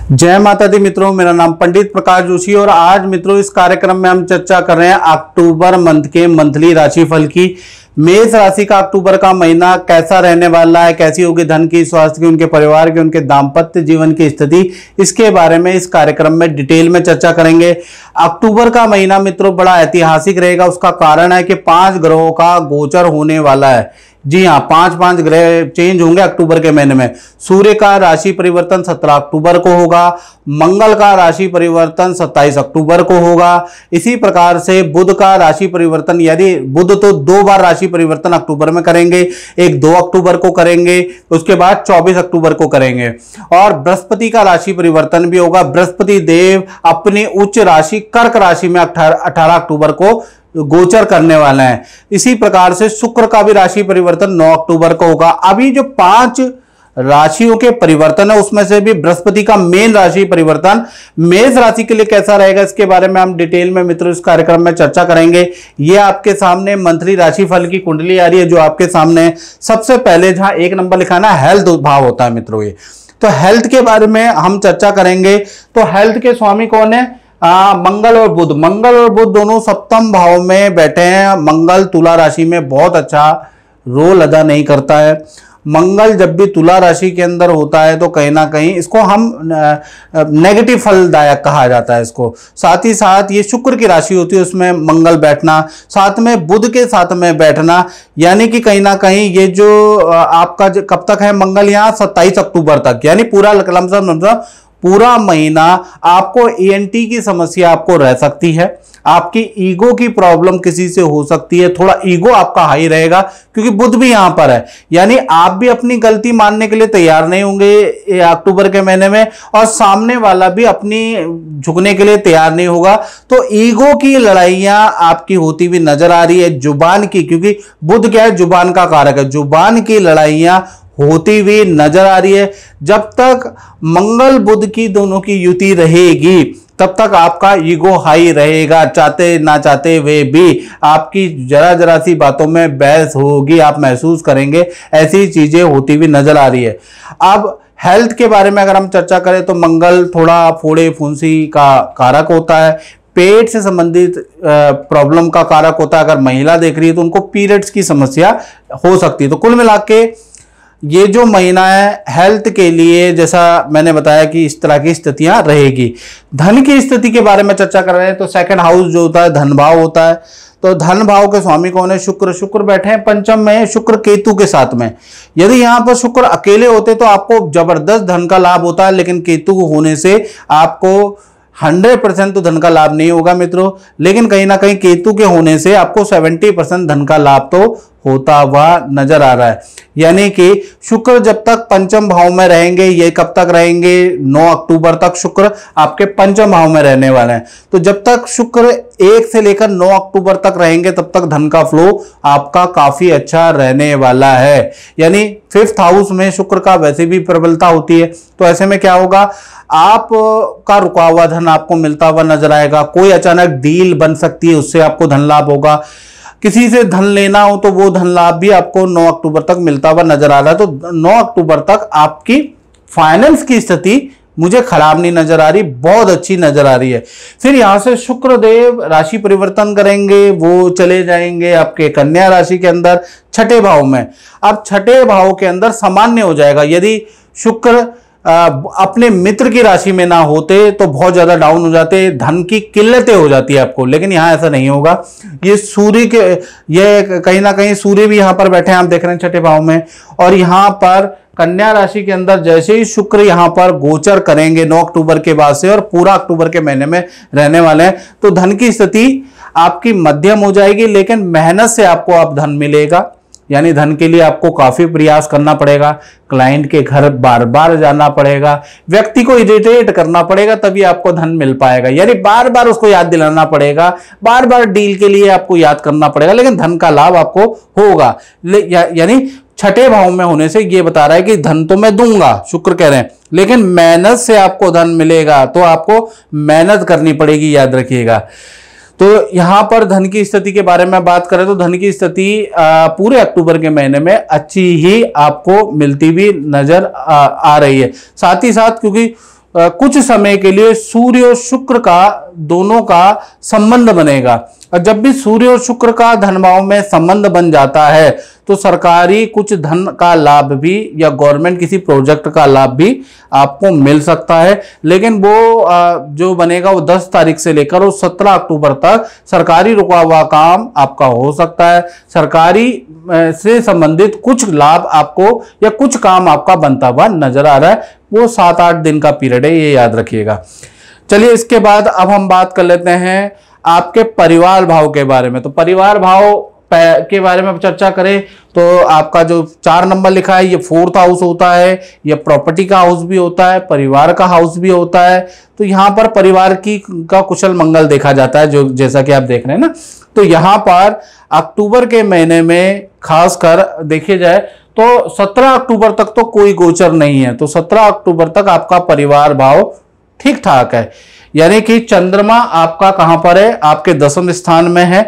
जय माता दी मित्रों, मेरा नाम पंडित प्रकाश जोशी और आज मित्रों इस कार्यक्रम में हम चर्चा कर रहे हैं अक्टूबर मंथ के मंथली राशिफल की। मेष राशि का अक्टूबर का महीना कैसा रहने वाला है, कैसी होगी धन की, स्वास्थ्य की, उनके परिवार की, उनके दाम्पत्य जीवन की स्थिति, इसके बारे में इस कार्यक्रम में डिटेल में चर्चा करेंगे। अक्टूबर का महीना मित्रों बड़ा ऐतिहासिक रहेगा। उसका कारण है कि 5 ग्रहों का गोचर होने वाला है। जी हाँ, 5 ग्रह चेंज होंगे अक्टूबर के महीने में। सूर्य का राशि परिवर्तन 17 अक्टूबर को होगा। मंगल का राशि परिवर्तन 27 अक्टूबर को होगा। इसी प्रकार से बुध का राशि परिवर्तन, यदि बुध तो 2 बार राशि परिवर्तन अक्टूबर में करेंगे, एक 2 अक्टूबर को करेंगे, उसके बाद 24 अक्टूबर को करेंगे। और बृहस्पति का राशि परिवर्तन भी होगा। बृहस्पति देव अपनी उच्च राशि कर्क राशि में 18 अक्टूबर को गोचर करने वाला है। इसी प्रकार से शुक्र का भी राशि परिवर्तन 9 अक्टूबर को होगा। अभी जो 5 राशियों के परिवर्तन है उसमें से भी बृहस्पति का मेन राशि परिवर्तन मेष राशि के लिए कैसा रहेगा, इसके बारे में हम डिटेल में मित्रों इस कार्यक्रम में चर्चा करेंगे। ये आपके सामने मंथली राशिफल की कुंडली आ रही है जो आपके सामने। सबसे पहले जहां 1 नंबर लिखा ना, हेल्थ भाव होता है मित्रों। ये तो हेल्थ के बारे में हम चर्चा करेंगे। तो हेल्थ के स्वामी कौन है? मंगल और बुध। मंगल और बुध दोनों सप्तम भाव में बैठे हैं। मंगल तुला राशि में बहुत अच्छा रोल अदा नहीं करता है। मंगल जब भी तुला राशि के अंदर होता है तो कहीं ना कहीं इसको हम नेगेटिव फलदायक कहा जाता है इसको। साथ ही साथ ये शुक्र की राशि होती है, उसमें मंगल बैठना, साथ में बुध के साथ में बैठना, यानी कि कहीं ना कहीं ये जो आपका कब तक है मंगल यहाँ 27 अक्टूबर तक, यानी पूरा लमसम पूरा महीना आपको ENT की समस्या आपको रह सकती है। आपकी ईगो की प्रॉब्लम किसी से हो सकती है। थोड़ा ईगो आपका हाई रहेगा क्योंकि बुध भी यहां पर है, यानी आप भी अपनी गलती मानने के लिए तैयार नहीं होंगे अक्टूबर के महीने में, और सामने वाला भी अपनी झुकने के लिए तैयार नहीं होगा। तो ईगो की लड़ाइयां आपकी होती हुई नजर आ रही है। जुबान की, क्योंकि बुध क्या है, जुबान का कारक है, जुबान की लड़ाइयां होती हुई नजर आ रही है। जब तक मंगल बुध की दोनों की युति रहेगी तब तक आपका ईगो हाई रहेगा। चाहते ना चाहते हुए भी आपकी जरा सी बातों में बहस होगी, आप महसूस करेंगे। ऐसी चीजें होती हुई नजर आ रही है। अब हेल्थ के बारे में अगर हम चर्चा करें तो मंगल थोड़ा फोड़े फुंसी का कारक होता है। पेट से संबंधित प्रॉब्लम का कारक होता है। अगर महिला देख रही है तो उनको पीरियड्स की समस्या हो सकती है। तो कुल मिला के ये जो महीना है हेल्थ के लिए, जैसा मैंने बताया कि इस तरह की स्थितियां रहेगी। धन की स्थिति के बारे में चर्चा कर रहे हैं तो सेकंड हाउस जो होता है धन भाव होता है। तो धन भाव के स्वामी कौन है? शुक्र। शुक्र बैठे हैं पंचम में, शुक्र केतु के साथ में। यदि यहां पर शुक्र अकेले होते तो आपको जबरदस्त धन का लाभ होता है, लेकिन केतु होने से आपको 100% तो धन का लाभ नहीं होगा मित्रों, लेकिन कहीं ना कहीं केतु के होने से आपको 70% धन का लाभ तो होता हुआ नजर आ रहा है। यानी कि शुक्र जब तक पंचम भाव में रहेंगे, ये कब तक रहेंगे? 9 अक्टूबर तक शुक्र आपके पंचम भाव में रहने वाले हैं। तो जब तक शुक्र 1 से लेकर 9 अक्टूबर तक रहेंगे तब तक धन का फ्लो आपका काफी अच्छा रहने वाला है। यानी 5th हाउस में शुक्र का वैसे भी प्रबलता होती है। तो ऐसे में क्या होगा, आप का रुका हुआ धन आपको मिलता हुआ नजर आएगा। कोई अचानक डील बन सकती है, उससे आपको धन लाभ होगा। किसी से धन लेना हो तो वो धन लाभ भी आपको 9 अक्टूबर तक मिलता हुआ नजर आ रहा है। तो 9 अक्टूबर तक आपकी फाइनेंस की स्थिति मुझे खराब नहीं नजर आ रही, बहुत अच्छी नजर आ रही है। फिर यहां से शुक्र देव राशि परिवर्तन करेंगे, वो चले जाएंगे आपके कन्या राशि के अंदर 6ठे भाव में। अब 6ठे भाव के अंदर सामान्य हो जाएगा। यदि शुक्र अपने मित्र की राशि में ना होते तो बहुत ज्यादा डाउन हो जाते, धन की किल्लतें हो जाती है आपको, लेकिन यहां ऐसा नहीं होगा। ये सूर्य के, ये कहीं ना कहीं सूर्य भी यहां पर बैठे हैं, आप देख रहे हैं 6ठे भाव में। और यहां पर कन्या राशि के अंदर जैसे ही शुक्र यहां पर गोचर करेंगे 9 अक्टूबर के बाद से और पूरा अक्टूबर के महीने में रहने वाले हैं, तो धन की स्थिति आपकी मध्यम हो जाएगी, लेकिन मेहनत से आपको अब धन मिलेगा। यानी धन के लिए आपको काफी प्रयास करना पड़ेगा, क्लाइंट के घर बार बार जाना पड़ेगा, व्यक्ति को इरिटेट करना पड़ेगा, तभी आपको धन मिल पाएगा। यानी बार बार उसको याद दिलाना पड़ेगा, बार बार डील के लिए आपको याद करना पड़ेगा, लेकिन धन का लाभ आपको होगा। यानी 6ठे भाव में होने से ये बता रहा है कि धन तो मैं दूंगा, शुक्र कह रहे हैं, लेकिन मेहनत से आपको धन मिलेगा। तो आपको मेहनत करनी पड़ेगी, याद रखिएगा। तो यहां पर धन की स्थिति के बारे में बात करें तो धन की स्थिति पूरे अक्टूबर के महीने में अच्छी ही आपको मिलती हुई नजर आ रही है। साथ ही साथ क्योंकि कुछ समय के लिए सूर्य और शुक्र का दोनों का संबंध बनेगा। और जब भी सूर्य और शुक्र का धन भाव में संबंध बन जाता है तो सरकारी कुछ धन का लाभ भी या गवर्नमेंट किसी प्रोजेक्ट का लाभ भी आपको मिल सकता है। लेकिन वो जो बनेगा वो 10 तारीख से लेकर और 17 अक्टूबर तक सरकारी रुका हुआ काम आपका हो सकता है। सरकारी से संबंधित कुछ लाभ आपको या कुछ काम आपका बनता हुआ नजर आ रहा है। वो 7-8 दिन का पीरियड है, ये याद रखिएगा। चलिए इसके बाद अब हम बात कर लेते हैं आपके परिवार भाव के बारे में। तो परिवार भाव के बारे में चर्चा करें तो आपका जो 4 नंबर लिखा है ये 4th हाउस होता है, ये प्रॉपर्टी का हाउस भी होता है, परिवार का हाउस भी होता है। तो यहाँ पर परिवार की का कुशल मंगल देखा जाता है, जो जैसा कि आप देख रहे हैं ना। तो यहाँ पर अक्टूबर के महीने में खासकर देखिए जाए तो 17 अक्टूबर तक तो कोई गोचर नहीं है। तो 17 अक्टूबर तक आपका परिवार भाव ठीक ठाक है, यानी कि चंद्रमा आपका कहां पर है, आपके 10वें स्थान में है।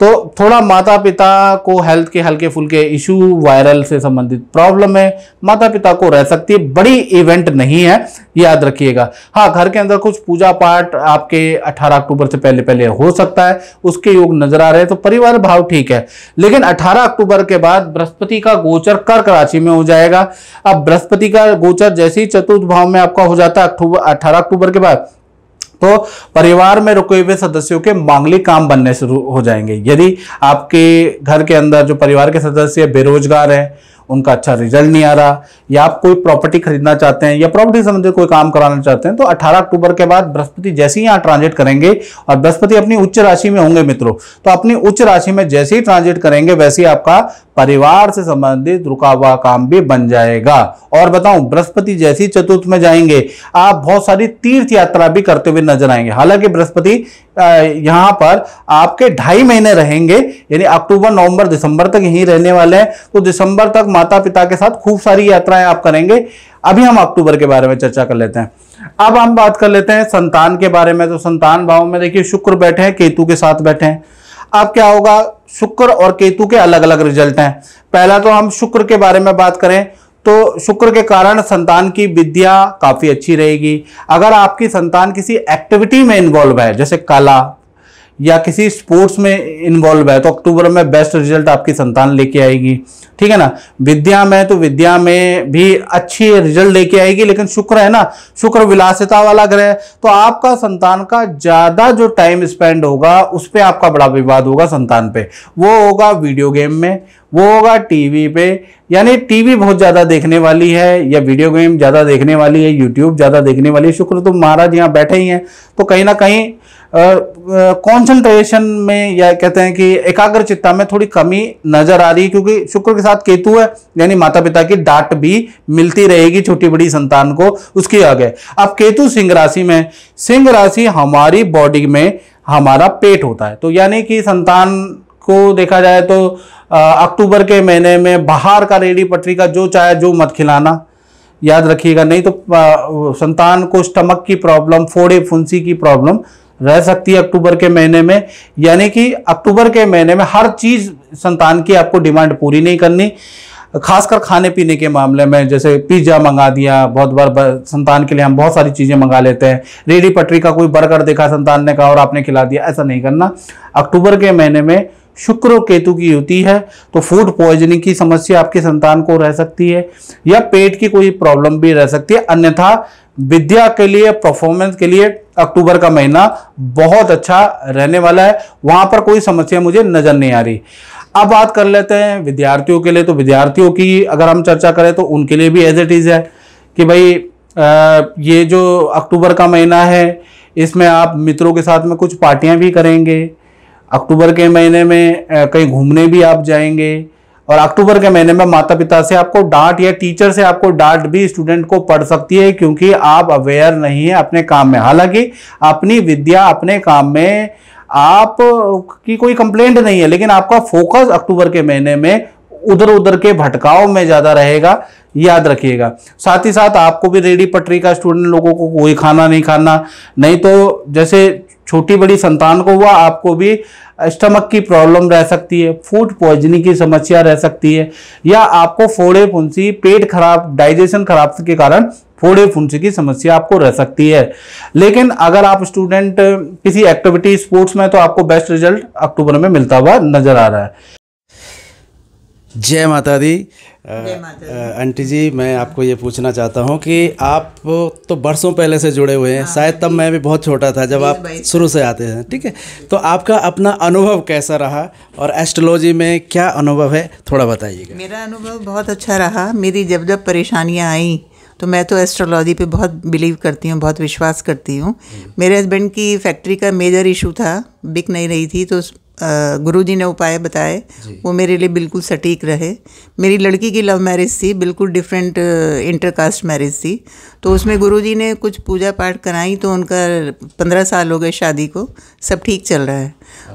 तो थोड़ा माता पिता को हेल्थ के हल्के फुल्के इशू, वायरल से संबंधित प्रॉब्लम है, माता पिता को रह सकती है, बड़ी इवेंट नहीं है, याद रखिएगा। हाँ, घर के अंदर कुछ पूजा पाठ आपके 18 अक्टूबर से पहले पहले हो सकता है, उसके योग नजर आ रहे हैं। तो परिवार भाव ठीक है, लेकिन 18 अक्टूबर के बाद बृहस्पति का गोचर कर्क राशि में हो जाएगा। अब बृहस्पति का गोचर जैसे ही चतुर्थ भाव में आपका हो जाता है 18 अक्टूबर के बाद, तो परिवार में रुके हुए सदस्यों के मांगलिक काम बनने शुरू हो जाएंगे। यदि आपके घर के अंदर जो परिवार के सदस्य बेरोजगार हैं, उनका अच्छा रिजल्ट नहीं आ रहा, या आप कोई प्रॉपर्टी खरीदना चाहते हैं या प्रॉपर्टी संबंधित कोई काम कराना चाहते हैं, तो 18 अक्टूबर के बाद बृहस्पति जैसे ही यहाँ ट्रांजिट करेंगे, और बृहस्पति अपनी उच्च राशि में होंगे मित्रों, तो अपनी उच्च राशि में जैसे ही ट्रांजिट करेंगे वैसे ही आपका परिवार से संबंधित रुका हुआ काम भी बन जाएगा। और बताऊं, बृहस्पति जैसे ही चतुर्थ में जाएंगे आप बहुत सारी तीर्थ यात्रा भी करते हुए नजर आएंगे। हालांकि बृहस्पति यहां पर आपके 2.5 महीने रहेंगे, यानी अक्टूबर, नवंबर, दिसंबर तक यहीं रहने वाले हैं। तो दिसंबर तक माता पिता के साथ खूब सारी यात्राएं आप करेंगे। अभी हम अक्टूबर के बारे में चर्चा कर लेते हैं। अब हम बात कर लेते हैं संतान के बारे में। तो संतान भाव में देखिए शुक्र बैठे हैं, केतु के साथ बैठे हैं। अब क्या होगा, शुक्र और केतु के अलग अलग रिजल्ट हैं। पहला तो हम शुक्र के बारे में बात करें तो शुक्र के कारण संतान की विद्या काफी अच्छी रहेगी। अगर आपकी संतान किसी एक्टिविटी में इन्वॉल्व है, जैसे कला या किसी स्पोर्ट्स में इन्वॉल्व है, तो अक्टूबर में बेस्ट रिजल्ट आपकी संतान लेके आएगी। ठीक है ना। विद्या में तो विद्या में भी अच्छी रिजल्ट लेके आएगी, लेकिन शुक्र है ना, शुक्र विलासिता वाला ग्रह है, तो आपका संतान का ज्यादा जो टाइम स्पेंड होगा उस पर आपका बड़ा विवाद होगा संतान पे। वो होगा वीडियो गेम में, वो होगा टीवी पे, यानी टीवी बहुत ज्यादा देखने वाली है या वीडियो गेम ज्यादा देखने वाली है, यूट्यूब ज्यादा देखने वाली है। शुक्र तो महाराज यहाँ बैठे ही हैं, तो कहीं ना कहीं कंसंट्रेशन में या कहते हैं कि एकाग्रचित्ता में थोड़ी कमी नजर आ रही है, क्योंकि शुक्र के साथ केतु है, यानी माता पिता की डांट भी मिलती रहेगी छोटी बड़ी संतान को, उसकी आगे। अब केतु सिंह राशि में, सिंह राशि हमारी बॉडी में हमारा पेट होता है, तो यानी कि संतान को देखा जाए तो अक्टूबर के महीने में बाहर का रेडी पटरी का जो चाहे जो मत खिलाना, याद रखिएगा, नहीं तो संतान को स्टमक की प्रॉब्लम, फोड़े फुंसी की प्रॉब्लम रह सकती है अक्टूबर के महीने में। यानी कि अक्टूबर के महीने में हर चीज संतान की आपको डिमांड पूरी नहीं करनी, खासकर खाने पीने के मामले में, जैसे पिज्जा मंगा दिया, बहुत बार संतान के लिए हम बहुत सारी चीजें मंगा लेते हैं, रेडी पटरी का कोई बर्गर देखा संतान ने कहा और आपने खिला दिया, ऐसा नहीं करना। अक्टूबर के महीने में शुक्र और केतु की युति है, तो फूड पॉइजनिंग की समस्या आपकी संतान को रह सकती है, या पेट की कोई प्रॉब्लम भी रह सकती है। अन्यथा विद्या के लिए, परफॉर्मेंस के लिए अक्टूबर का महीना बहुत अच्छा रहने वाला है, वहां पर कोई समस्या मुझे नजर नहीं आ रही। अब बात कर लेते हैं विद्यार्थियों के लिए। तो विद्यार्थियों की अगर हम चर्चा करें तो उनके लिए भी एज इट इज है कि भाई ये जो अक्टूबर का महीना है इसमें आप मित्रों के साथ में कुछ पार्टियां भी करेंगे, अक्टूबर के महीने में कहीं घूमने भी आप जाएंगे, और अक्टूबर के महीने में माता पिता से आपको डांट या टीचर से आपको डांट भी स्टूडेंट को पड़ सकती है, क्योंकि आप अवेयर नहीं है अपने काम में। हालांकि अपनी विद्या, अपने काम में आप की कोई कंप्लेंट नहीं है, लेकिन आपका फोकस अक्टूबर के महीने में उधर उधर के भटकाव में ज्यादा रहेगा, याद रखिएगा। साथ ही साथ आपको भी रेडी पटरी का स्टूडेंट लोगों को कोई खाना नहीं खाना, नहीं तो जैसे छोटी बड़ी संतान को हुआ, आपको भी स्टमक की प्रॉब्लम रह सकती है, फूड पॉइजनिंग की समस्या रह सकती है, या आपको फोड़े फुंसी, पेट खराब, डाइजेशन खराब के कारण फोड़े फुंसी की समस्या आपको रह सकती है। लेकिन अगर आप स्टूडेंट किसी एक्टिविटी स्पोर्ट्स में, तो आपको बेस्ट रिजल्ट अक्टूबर में मिलता हुआ नजर आ रहा है। जय माता दी। आंटी जी, मैं आपको ये पूछना चाहता हूँ कि आप तो बरसों पहले से जुड़े हुए हैं। शायद तब मैं भी बहुत छोटा था जब आप शुरू से आते हैं, ठीक है? तो आपका अपना अनुभव कैसा रहा और एस्ट्रोलॉजी में क्या अनुभव है, थोड़ा बताइएगा। मेरा अनुभव बहुत अच्छा रहा। मेरी जब जब परेशानियाँ आई तो मैं तो एस्ट्रोलॉजी पे बहुत बिलीव करती हूँ, बहुत विश्वास करती हूँ। मेरे हस्बैंड की फैक्ट्री का मेजर इशू था, बिक नहीं रही थी, तो गुरुजी ने उपाय बताए, वो मेरे लिए बिल्कुल सटीक रहे। मेरी लड़की की लव मैरिज थी, बिल्कुल डिफरेंट इंटरकास्ट मैरिज थी, तो उसमें गुरुजी ने कुछ पूजा पाठ कराई, तो उनका 15 साल हो गए शादी को, सब ठीक चल रहा है।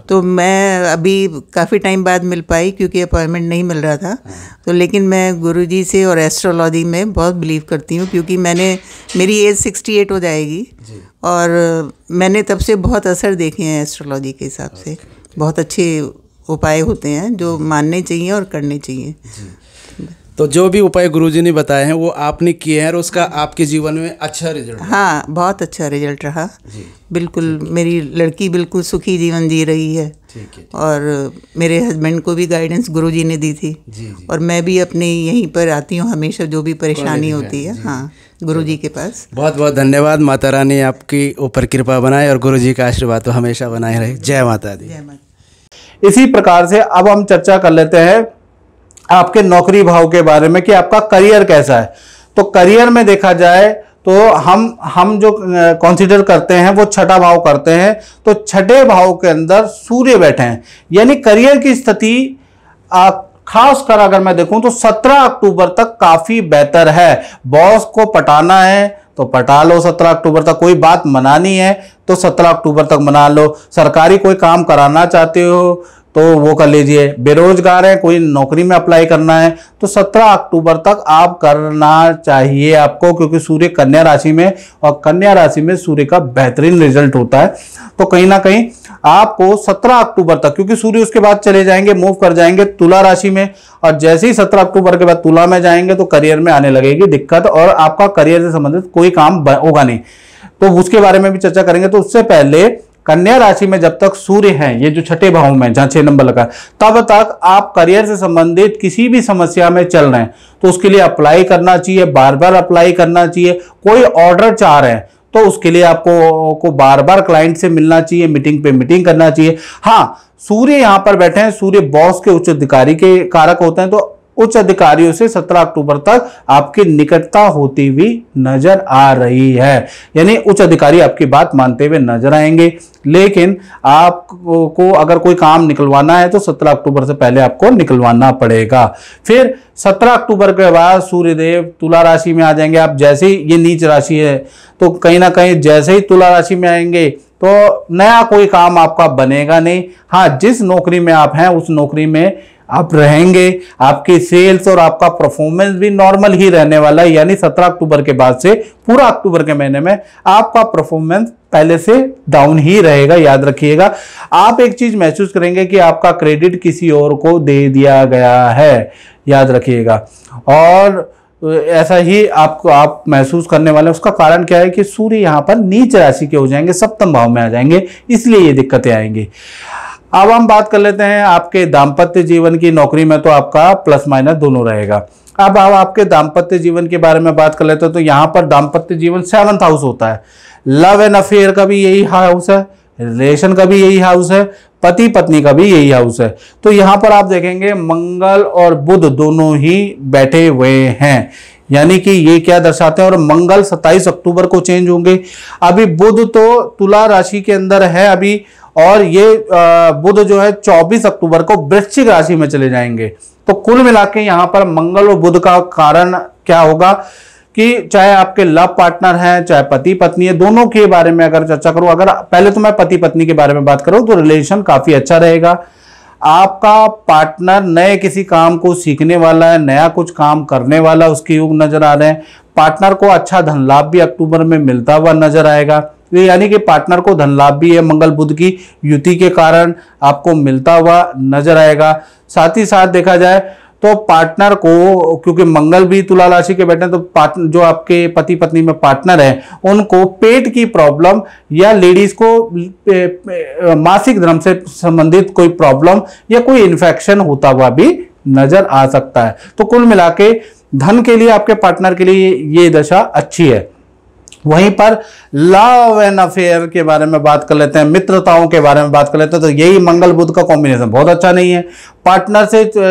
तो मैं अभी काफ़ी टाइम बाद मिल पाई क्योंकि अपॉइंटमेंट नहीं मिल रहा था, तो लेकिन मैं गुरुजी से और एस्ट्रोलॉजी में बहुत बिलीव करती हूँ क्योंकि मेरी एज 68 हो जाएगी और मैंने तब से बहुत असर देखे हैं एस्ट्रोलॉजी के हिसाब से। बहुत अच्छे उपाय होते हैं जो मानने चाहिए और करने चाहिए। तो जो भी उपाय गुरुजी ने बताए हैं वो आपने किए हैं और उसका आपके जीवन में अच्छा रिजल्ट? हाँ, बहुत अच्छा रिजल्ट रहा। बिल्कुल, मेरी लड़की बिल्कुल सुखी जीवन जी रही है। और मेरे हस्बैंड को भी गाइडेंस गुरुजी ने दी थी। और मैं भी अपने यहीं पर आती हूँ हमेशा, जो भी परेशानी होती है, हाँ, गुरुजी के पास। बहुत बहुत धन्यवाद। माता रानी आपकी ऊपर कृपा बनाए और गुरुजी का आशीर्वाद तो हमेशा बनाए रहे। जय माता दी। जय माता। इसी प्रकार से अब हम चर्चा कर लेते हैं आपके नौकरी भाव के बारे में कि आपका करियर कैसा है। तो करियर में देखा जाए तो हम जो कंसीडर करते हैं वो छठा भाव करते हैं। तो छठे भाव के अंदर सूर्य बैठे हैं, यानी करियर की स्थिति खासकर अगर मैं देखूं तो 17 अक्टूबर तक काफी बेहतर है। बॉस को पटाना है तो पटा लो 17 अक्टूबर तक, कोई बात मनानी है तो 17 अक्टूबर तक मना लो। सरकारी कोई काम कराना चाहते हो तो वो कर लीजिए। बेरोजगार है, कोई नौकरी में अप्लाई करना है तो 17 अक्टूबर तक आप करना चाहिए आपको, क्योंकि सूर्य कन्या राशि में, और कन्या राशि में सूर्य का बेहतरीन रिजल्ट होता है। तो कहीं ना कहीं आपको 17 अक्टूबर तक, क्योंकि सूर्य उसके बाद चले जाएंगे, मूव कर जाएंगे तुला राशि में, और जैसे ही 17 अक्टूबर के बाद तुला में जाएंगे तो करियर में आने लगेगी दिक्कत और आपका करियर से संबंधित कोई काम होगा नहीं। तो उसके बारे में भी चर्चा करेंगे। तो उससे पहले कन्या राशि में जब तक सूर्य हैं, ये जो छठे भाव में जहां 6 नंबर लगा, तब तक आप करियर से संबंधित किसी भी समस्या में चल रहे हैं तो उसके लिए अप्लाई करना चाहिए, बार बार अप्लाई करना चाहिए। कोई ऑर्डर चाह रहे हैं तो उसके लिए आपको बार बार क्लाइंट से मिलना चाहिए, मीटिंग पे मीटिंग करना चाहिए। हाँ, सूर्य यहां पर बैठे हैं, सूर्य बॉस के उच्च अधिकारी के कारक होते हैं, तो उच्च अधिकारियों से 17 अक्टूबर तक आपकी निकटता होती हुई नजर आ रही है, यानी उच्च अधिकारी आपकी बात मानते हुए नजर आएंगे। लेकिन आपको अगर कोई काम निकलवाना है तो 17 अक्टूबर से पहले आपको निकलवाना पड़ेगा। फिर 17 अक्टूबर के बाद सूर्यदेव तुला राशि में आ जाएंगे। आप जैसे ही, ये नीच राशि है तो कहीं ना कहीं जैसे ही तुला राशि में आएंगे तो नया कोई काम आपका बनेगा नहीं। हाँ, जिस नौकरी में आप हैं उस नौकरी में आप रहेंगे, आपकी सेल्स और आपका परफॉर्मेंस भी नॉर्मल ही रहने वाला है, यानी 17 अक्टूबर के बाद से पूरा अक्टूबर के महीने में आपका परफॉर्मेंस पहले से डाउन ही रहेगा। याद रखिएगा, आप एक चीज महसूस करेंगे कि आपका क्रेडिट किसी और को दे दिया गया है, याद रखिएगा। और ऐसा ही आप महसूस करने वाले। उसका कारण क्या है कि सूर्य यहां पर नीच राशि के हो जाएंगे, सप्तम भाव में आ जाएंगे, इसलिए ये दिक्कतें आएंगी। अब हम बात कर लेते हैं आपके दाम्पत्य जीवन की। नौकरी में तो आपका प्लस माइनस दोनों रहेगा। अब आपके दाम्पत्य जीवन के बारे में बात कर लेते हैं तो यहाँ पर दाम्पत्य जीवन 7th हाउस होता है। लव एंड अफेयर का भी यही हाउस है, रिलेशन का भी यही हाउस है, पति पत्नी का भी यही हाउस है। तो यहाँ पर आप देखेंगे मंगल और बुध दोनों ही बैठे हुए हैं, यानी कि ये क्या दर्शाते हैं। और मंगल 27 अक्टूबर को चेंज होंगे। अभी बुध तो तुला राशि के अंदर है अभी, और ये बुध जो है 24 अक्टूबर को वृश्चिक राशि में चले जाएंगे। तो कुल मिला के यहाँ पर मंगल और बुध का कारण क्या होगा कि चाहे आपके लव पार्टनर हैं, चाहे पति पत्नी है, दोनों के बारे में अगर चर्चा करूं, अगर पहले तो मैं पति पत्नी के बारे में बात करूं तो रिलेशन काफी अच्छा रहेगा। आपका पार्टनर नए किसी काम को सीखने वाला है, नया कुछ काम करने वाला उसके योग नजर आ रहे हैं। पार्टनर को अच्छा धन लाभ भी अक्टूबर में मिलता हुआ नजर आएगा, यानी कि पार्टनर को धन लाभ भी है, मंगल बुध की युति के कारण आपको मिलता हुआ नजर आएगा। साथ ही साथ देखा जाए तो पार्टनर को, क्योंकि मंगल भी तुला राशि के बैठे हैं, तो पार्टनर जो आपके पति पत्नी में पार्टनर है उनको पेट की प्रॉब्लम या लेडीज को मासिक धर्म से संबंधित कोई प्रॉब्लम या कोई इन्फेक्शन होता हुआ भी नजर आ सकता है। तो कुल मिला के धन के लिए आपके पार्टनर के लिए ये दशा अच्छी है। वहीं पर लव एंड अफेयर के बारे में बात कर लेते हैं, मित्रताओं के बारे में बात कर लेते हैं, तो यही मंगल बुध का कॉम्बिनेशन बहुत अच्छा नहीं है। पार्टनर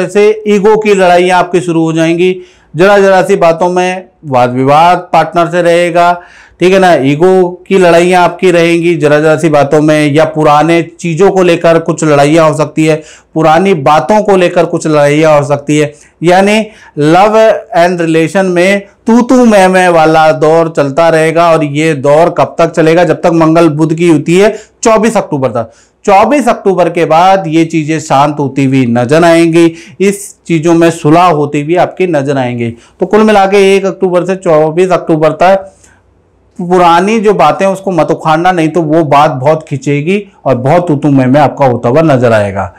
से ईगो की लड़ाइयां आपकी शुरू हो जाएंगी, जरा जरा सी बातों में वाद विवाद पार्टनर से रहेगा, ठीक है ना। ईगो की लड़ाइयां आपकी रहेंगी जरा जरा सी बातों में, या पुराने चीजों को लेकर कुछ लड़ाइयां हो सकती है, पुरानी बातों को लेकर कुछ लड़ाइयां हो सकती है। यानी लव एंड रिलेशन में तू मैं वाला दौर चलता रहेगा। और ये दौर कब तक चलेगा? जब तक मंगल बुध की होती है 24 अक्टूबर तक। 24 अक्टूबर के बाद ये चीजें शांत होती हुई नजर आएंगी, इस चीजों में सुलह होती हुई आपकी नजर आएंगी। तो कुल मिला के 1 अक्टूबर से 24 अक्टूबर तक पुरानी जो बातें उसको मत उखाड़ना, नहीं तो वो बात बहुत खिंचेगी और बहुत तू में आपका होता हुआ नजर आएगा।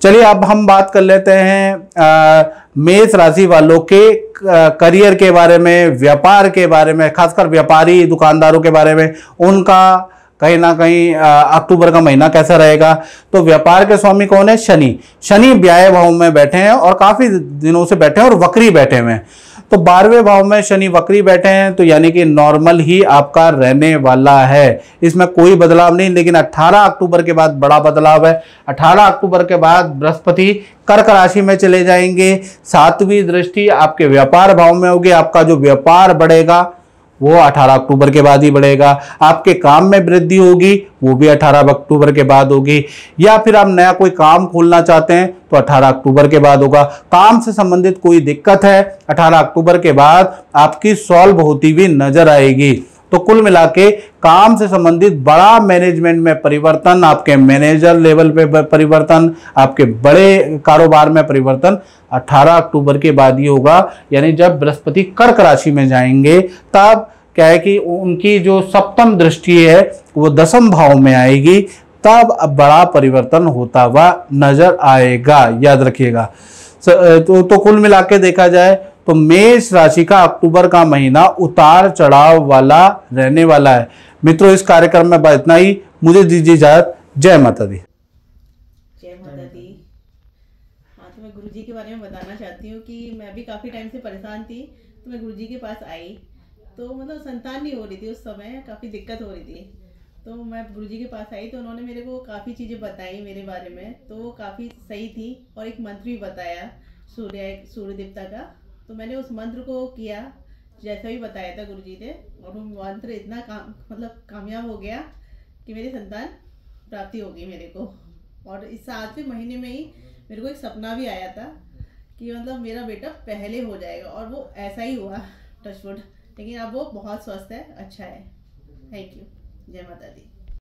चलिए अब हम बात कर लेते हैं मेष राशि वालों के करियर के बारे में, व्यापार के बारे में, खासकर व्यापारी दुकानदारों के बारे में। उनका कहीं ना कहीं अक्टूबर का महीना कैसा रहेगा? तो व्यापार के स्वामी कौन है? शनि। शनि व्याय भाव में बैठे हैं और काफी दिनों से बैठे हैं और वक्री बैठे हुए हैं। तो 12वें भाव में शनि वक्री बैठे हैं, तो यानी कि नॉर्मल ही आपका रहने वाला है, इसमें कोई बदलाव नहीं। लेकिन 18 अक्टूबर के बाद बड़ा बदलाव है। 18 अक्टूबर के बाद बृहस्पति कर्क राशि में चले जाएंगे, 7वीं दृष्टि आपके व्यापार भाव में होगी। आपका जो व्यापार बढ़ेगा वो 18 अक्टूबर के बाद ही बढ़ेगा। आपके काम में वृद्धि होगी वो भी 18 अक्टूबर के बाद होगी। या फिर आप नया कोई काम खोलना चाहते हैं तो 18 अक्टूबर के बाद होगा। काम से संबंधित कोई दिक्कत है 18 अक्टूबर के बाद आपकी सॉल्व होती हुई नजर आएगी। तो कुल मिला के काम से संबंधित बड़ा मैनेजमेंट में परिवर्तन, आपके मैनेजर लेवल पे परिवर्तन, आपके बड़े कारोबार में परिवर्तन 18 अक्टूबर के बाद ही होगा। यानी जब बृहस्पति कर्क राशि में जाएंगे तब क्या है कि उनकी जो सप्तम दृष्टि है वो 10वें भाव में आएगी, तब बड़ा परिवर्तन होता हुआ नजर आएगा, याद रखिएगा। तो कुल मिला के देखा जाए तो मेष राशि का अक्टूबर का महीना उतार चढ़ाव वाला रहने वाला है। मित्रों इस कार्यक्रम में बस इतना ही, मुझे दीजिए इजाजत। जय माता दी। जय माता दी। हाँ, तो मैं गुरुजी के बारे में बताना चाहती हूँ कि मैं भी काफ़ी टाइम से परेशान थी, तो मैं गुरुजी के पास आई तो मतलब संतान नहीं हो रही थी, उस समय काफ़ी दिक्कत हो रही थी। तो मैं गुरुजी के पास आई तो उन्होंने मेरे को काफ़ी चीज़ें बताई मेरे बारे में, तो वो काफ़ी सही थी। और एक मंत्र भी बताया सूर्य देवता का, तो मैंने उस मंत्र को किया जैसा भी बताया था गुरुजी ने, और वो मंत्र इतना कामयाब हो गया कि मेरी संतान प्राप्ति हो गई मेरे को। और इस 7वें महीने में ही मेरे को एक सपना भी आया था कि मतलब मेरा बेटा पहले हो जाएगा, और वो ऐसा ही हुआ टचवुड। लेकिन अब वो बहुत स्वस्थ है, अच्छा है। Thank you. जय माता दी।